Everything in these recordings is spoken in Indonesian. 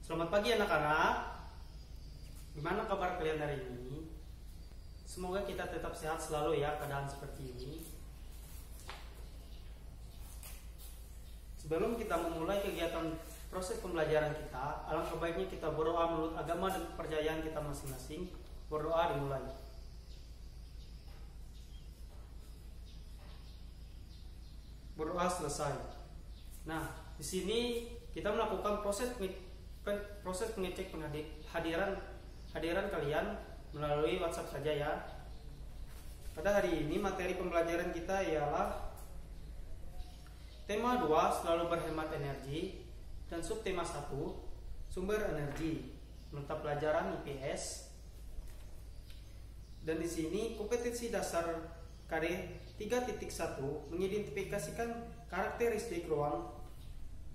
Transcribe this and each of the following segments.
Selamat pagi anak-anak. Gimana kabar kalian hari ini? Semoga kita tetap sehat selalu ya keadaan seperti ini. Sebelum kita memulai kegiatan proses pembelajaran kita, alangkah baiknya kita berdoa menurut agama dan kepercayaan kita masing-masing. Berdoa dimulai. Berdoa selesai. Nah, di sini kita melakukan proses pengecek hadiran kalian melalui WhatsApp saja ya. Pada hari ini materi pembelajaran kita ialah tema 2 selalu berhemat energi dan subtema 1 sumber energi mata pelajaran IPS. Dan di sini kompetensi dasar KD 3.1 mengidentifikasikan karakteristik ruang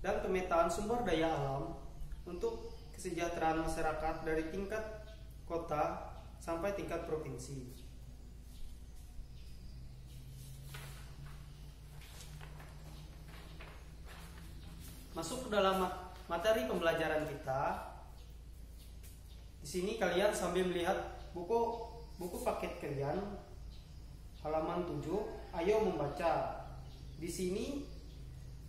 dan pemetaan sumber daya alam untuk kesejahteraan masyarakat dari tingkat kota sampai tingkat provinsi. Masuk ke dalam materi pembelajaran kita. Di sini kalian sambil melihat buku paket kalian halaman 7, ayo membaca. Di sini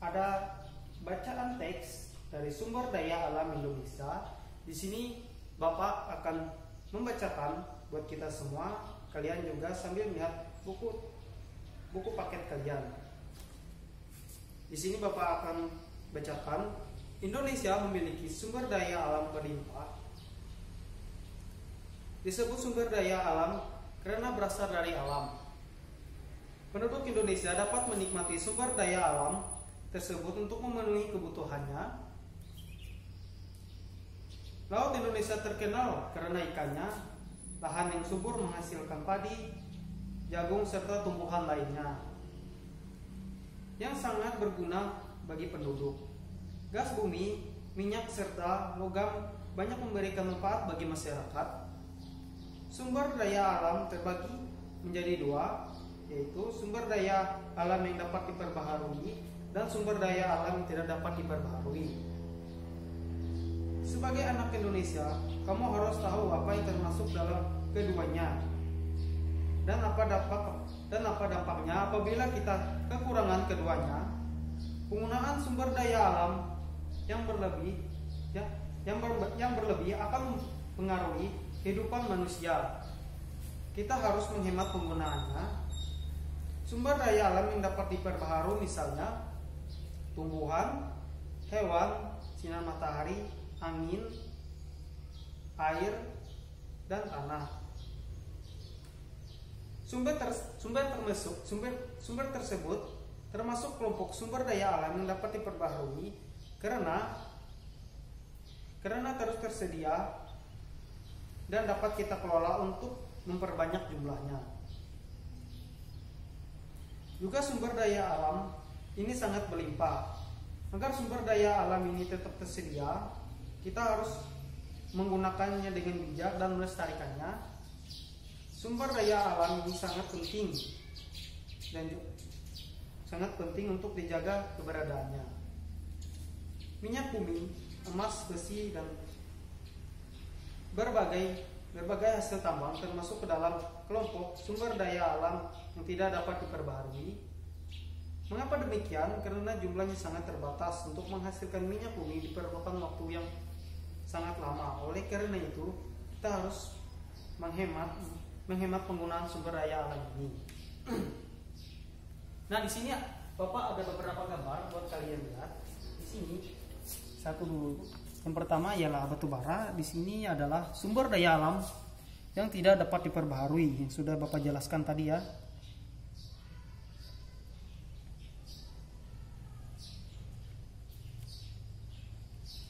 ada bacaan teks dari sumber daya alam Indonesia. Di sini Bapak akan membacakan buat kita semua. Kalian juga sambil melihat buku paket kalian. Di sini Bapak akan bacakan, Indonesia memiliki sumber daya alam berlimpah. Disebut sumber daya alam karena berasal dari alam. Penduduk Indonesia dapat menikmati sumber daya alam tersebut untuk memenuhi kebutuhannya. Laut Indonesia terkenal karena ikannya, lahan yang subur menghasilkan padi, jagung serta tumbuhan lainnya yang sangat berguna bagi penduduk. Gas bumi, minyak serta logam banyak memberikan manfaat bagi masyarakat. Sumber daya alam terbagi menjadi 2, yaitu sumber daya alam yang dapat diperbaharui dan sumber daya alam yang tidak dapat diperbaharui. Sebagai anak Indonesia, kamu harus tahu apa yang termasuk dalam keduanya dan apa dampaknya apabila kita kekurangan keduanya. Penggunaan sumber daya alam yang berlebih akan mempengaruhi kehidupan manusia. Kita harus menghemat penggunaannya. Sumber daya alam yang dapat diperbaharui misalnya tumbuhan, hewan, sinar matahari, angin, air, dan tanah. Sumber tersebut termasuk kelompok sumber daya alam yang dapat diperbaharui karena terus tersedia dan dapat kita kelola untuk memperbanyak jumlahnya. Juga sumber daya alam ini sangat berlimpah. Agar sumber daya alam ini tetap tersedia, kita harus menggunakannya dengan bijak dan melestarikannya. Sumber daya alam ini sangat penting dan sangat penting untuk dijaga keberadaannya. Minyak bumi, emas, besi, dan berbagai hasil tambang termasuk ke dalam kelompok sumber daya alam yang tidak dapat diperbaharui. Mengapa demikian? Karena jumlahnya sangat terbatas. Untuk menghasilkan minyak bumi diperlukan waktu yang sangat lama. Oleh karena itu, kita harus menghemat penggunaan sumber daya alam ini. Nah, di sini Bapak ada beberapa gambar buat kalian lihat. Di sini satu dulu. Yang pertama ialah batu bara. Di sini adalah sumber daya alam yang tidak dapat diperbaharui, yang sudah Bapak jelaskan tadi ya.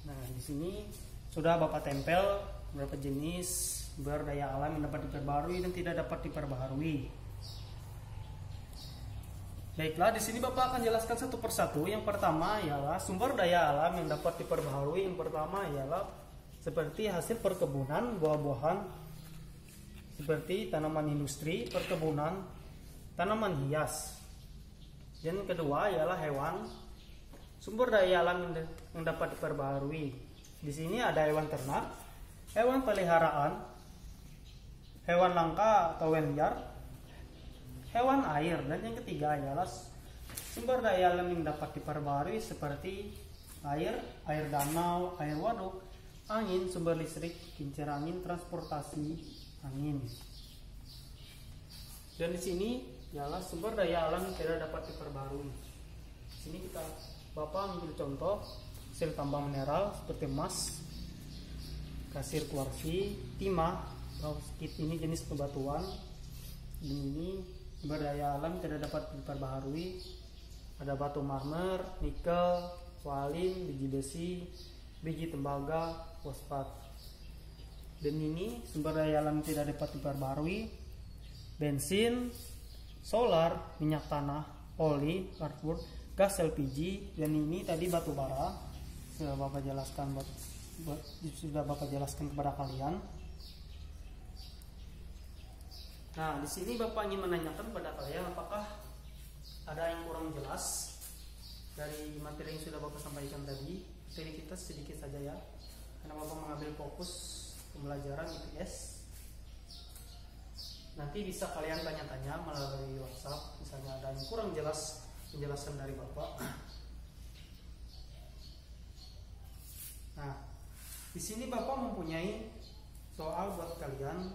Nah, di sini sudah Bapak tempel beberapa jenis sumber daya alam yang dapat diperbaharui dan tidak dapat diperbaharui. Baiklah, di sini Bapak akan jelaskan satu persatu. Yang pertama ialah sumber daya alam yang dapat diperbaharui. Yang pertama ialah seperti hasil perkebunan, buah-buahan, seperti tanaman industri, perkebunan, tanaman hias. Dan kedua ialah hewan, sumber daya alam yang dapat diperbaharui. Di sini ada hewan ternak, hewan peliharaan, hewan langka atau hewan liar, hewan air, dan yang ketiga adalah sumber daya alam yang dapat diperbarui seperti air danau, air waduk, angin, sumber listrik, kincir angin, transportasi angin. Dan di sini ialah sumber daya alam yang tidak dapat diperbarui. Di sini Bapak ambil contoh hasil tambang mineral seperti emas, kasir kuarsi, timah, bauxit ini jenis bebatuan. Dan ini sumber daya alam tidak dapat diperbaharui. Ada batu marmer, nikel, walin, biji besi, biji tembaga, fosfat. Dan ini sumber daya alam tidak dapat diperbaharui. Bensin, solar, minyak tanah, oli, karbon, gas LPG, dan ini tadi batu bara. Sudah Bapak jelaskan kepada kalian. Nah, di sini Bapak ingin menanyakan kepada kalian apakah ada yang kurang jelas dari materi yang sudah Bapak sampaikan tadi. Jadi kita sedikit saja ya, karena Bapak mengambil fokus pembelajaran IPS. Nanti bisa kalian tanya-tanya melalui WhatsApp, misalnya ada yang kurang jelas penjelasan dari Bapak. Nah, di sini Bapak mempunyai soal buat kalian.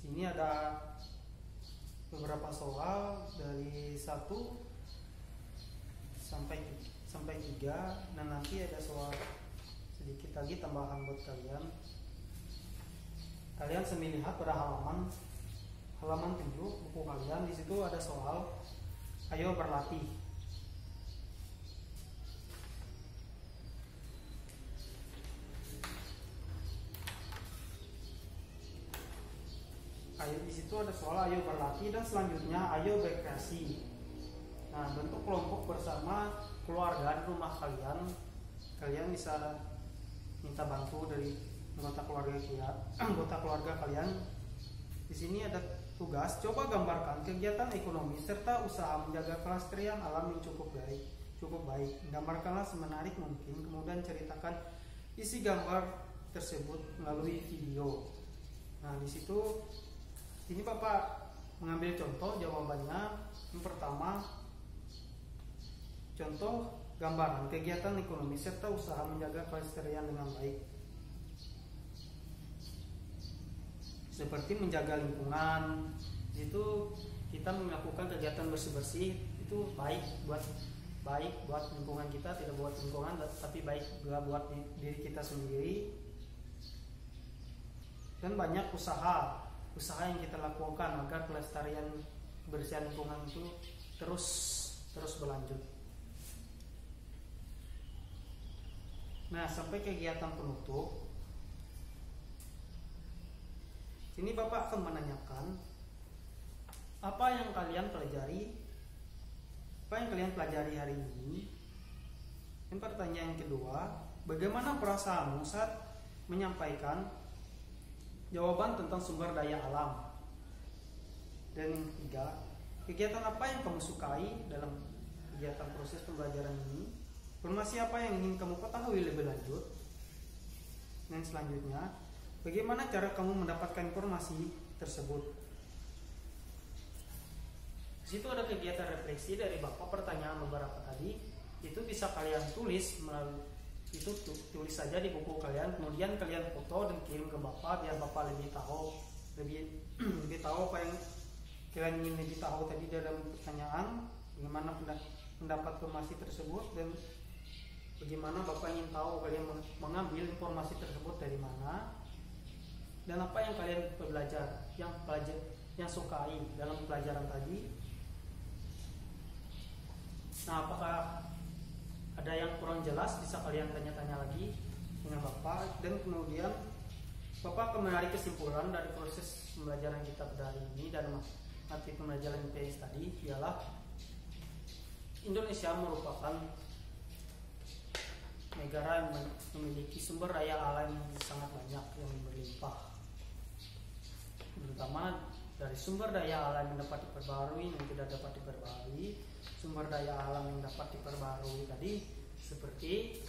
Sini ada beberapa soal dari 1 sampai 3, dan nanti ada soal sedikit lagi tambahan buat kalian. Kalian sambil lihat pada halaman 7 buku kalian. Di situ ada soal ayo berlatih. Di situ ada soal ayo berlatih, dan selanjutnya ayo berkreasi. Nah, bentuk kelompok bersama keluarga di rumah kalian. Kalian bisa minta bantu dari anggota keluarga kalian. Di sini ada tugas, coba gambarkan kegiatan ekonomi serta usaha menjaga kelestarian alam yang cukup baik. Gambarkanlah semenarik mungkin, kemudian ceritakan isi gambar tersebut melalui video. Nah, di situ ini Bapak mengambil contoh jawabannya. Yang pertama, contoh gambaran kegiatan ekonomi serta usaha menjaga kelestarian dengan baik. Seperti menjaga lingkungan, itu kita melakukan kegiatan bersih-bersih, itu baik buat lingkungan kita, tidak buat lingkungan tapi baik juga buat diri kita sendiri. Dan banyak usaha yang kita lakukan agar kelestarian kebersihan lingkungan itu terus berlanjut. Nah, sampai kegiatan penutup. Sini Bapak akan menanyakan apa yang kalian pelajari hari ini. Dan pertanyaan kedua, bagaimana perasaanmu saat menyampaikan jawaban tentang sumber daya alam? Dan yang ketiga, kegiatan apa yang kamu sukai dalam kegiatan proses pembelajaran ini? Informasi apa yang ingin kamu ketahui lebih lanjut? Dan selanjutnya, bagaimana cara kamu mendapatkan informasi tersebut? Di situ ada kegiatan refleksi dari Bapak. Pertanyaan beberapa tadi itu bisa kalian tulis melalui tulis saja di buku kalian, kemudian kalian foto dan kirim ke Bapak biar Bapak lebih tahu apa yang kalian ingin lebih tahu tadi dalam pertanyaan, bagaimana pendapat informasi tersebut, dan bagaimana Bapak ingin tahu kalian mengambil informasi tersebut dari mana, dan apa yang kalian yang sukai dalam pelajaran tadi. Nah, apakah ada yang kurang jelas, bisa kalian tanya-tanya lagi dengan Bapak. Dan kemudian Bapak akan menarik kesimpulan dari proses pembelajaran kita pada hari ini. Dan materi pembelajaran IPS tadi ialah Indonesia merupakan negara yang memiliki sumber daya alam yang sangat banyak, yang berlimpah, terutama dari sumber daya alam yang dapat diperbarui dan tidak dapat diperbarui. Sumber daya alam yang dapat diperbarui tadi seperti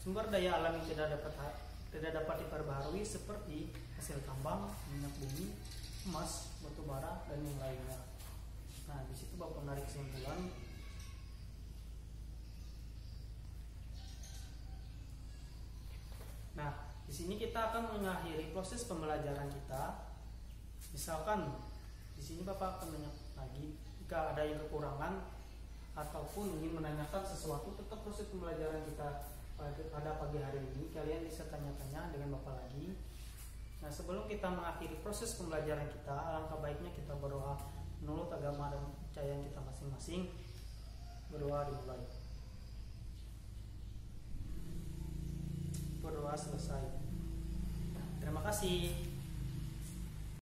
Sumber daya alam yang tidak dapat diperbaharui seperti hasil tambang, minyak bumi, emas, batu bara, dan yang lainnya. Nah, di situ Bapak menarik kesimpulan. Nah, di sini kita akan mengakhiri proses pembelajaran kita. Misalkan di sini Bapak akan menanya lagi jika ada yang kekurangan ataupun ingin menanyakan sesuatu tentang proses pembelajaran kita pada pagi hari ini, kalian bisa tanya-tanya dengan Bapak lagi. Nah, sebelum kita mengakhiri proses pembelajaran kita, alangkah baiknya kita berdoa menurut agama dan kepercayaan kita masing-masing. Berdoa dimulai. Berdoa selesai. Terima kasih.